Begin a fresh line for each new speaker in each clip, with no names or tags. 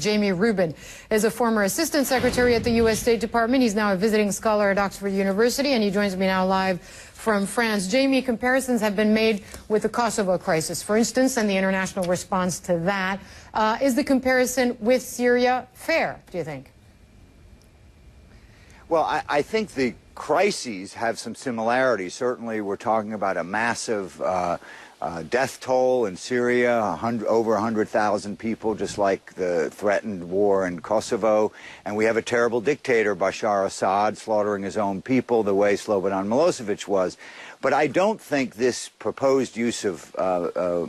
Jamie Rubin is a former assistant secretary at the U.S. State Department. He's now a visiting scholar at Oxford University, and he joins me now live from France. Jamie, comparisons have been made with the Kosovo crisis, for instance, and the international response to that. Is the comparison with Syria fair, do you think?
Well, I think the crises have some similarities. Certainly, we're talking about a massive death toll in Syria, over 100,000 people, just like the threatened war in Kosovo. And we have a terrible dictator, Bashar Assad, slaughtering his own people the way Slobodan Milosevic was. But I don't think this proposed use of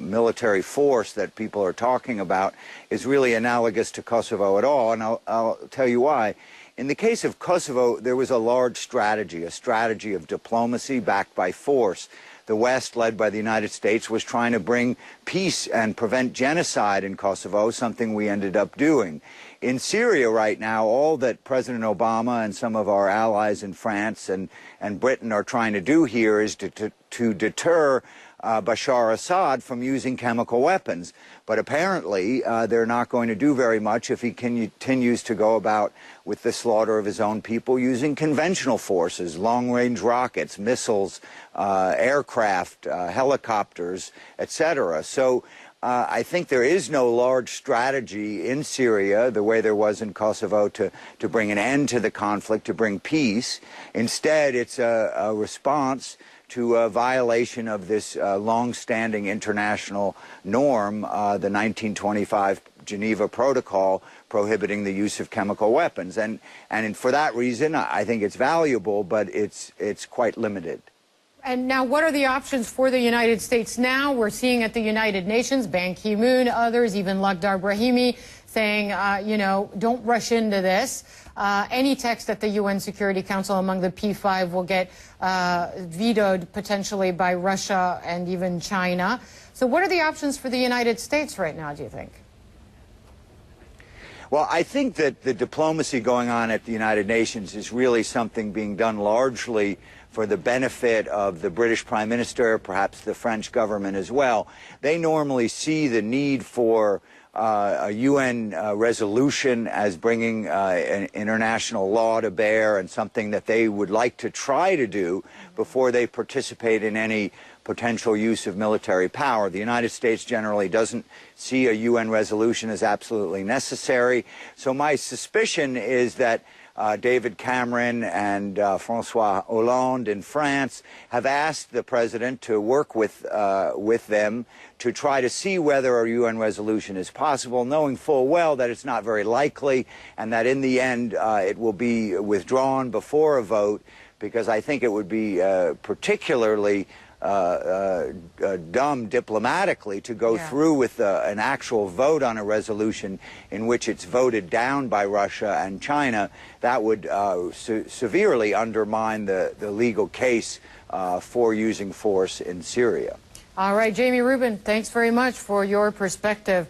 military force that people are talking about is really analogous to Kosovo at all, and I'll tell you why. In the case of Kosovo, there was a large strategy, a strategy of diplomacy backed by force. The West, led by the United States, was trying to bring peace and prevent genocide in Kosovo, something we ended up doing. In Syria right now, all that President Obama and some of our allies in France and Britain are trying to do here is to deter Bashar Assad from using chemical weapons. But apparently they're not going to do very much if he continues to go about with the slaughter of his own people using conventional forces, long-range rockets, missiles, aircraft, helicopters, etc. So I think there is no large strategy in Syria, the way there was in Kosovo, to bring an end to the conflict, to bring peace. Instead, it's a response to a violation of this long-standing international norm, the 1925 Geneva Protocol prohibiting the use of chemical weapons. And for that reason, I think it's valuable, but it's quite limited.
And now, what are the options for the United States now? We're seeing at the United Nations, Ban Ki-moon, others, even Lakhdar Brahimi, saying, you know, don't rush into this. Any text at the UN Security Council among the P5 will get vetoed potentially by Russia and even China. So what are the options for the United States right now, do you think?
Well, I think that the diplomacy going on at the United Nations is really something being done largely for the benefit of the British Prime Minister, perhaps the French government as well. They normally see the need for a UN resolution as bringing an international law to bear and something that they would like to try to do before they participate in any potential use of military power. The United States generally doesn't see a UN resolution as absolutely necessary. So my suspicion is that David Cameron and François Hollande in France have asked the president to work with them to try to see whether a UN resolution is possible, knowing full well that it's not very likely and that in the end it will be withdrawn before a vote, because I think it would be particularly dumb diplomatically to go through with an actual vote on a resolution in which it's voted down by Russia and China. That would severely undermine the legal case for using force in Syria.
All right, Jamie Rubin, thanks very much for your perspective.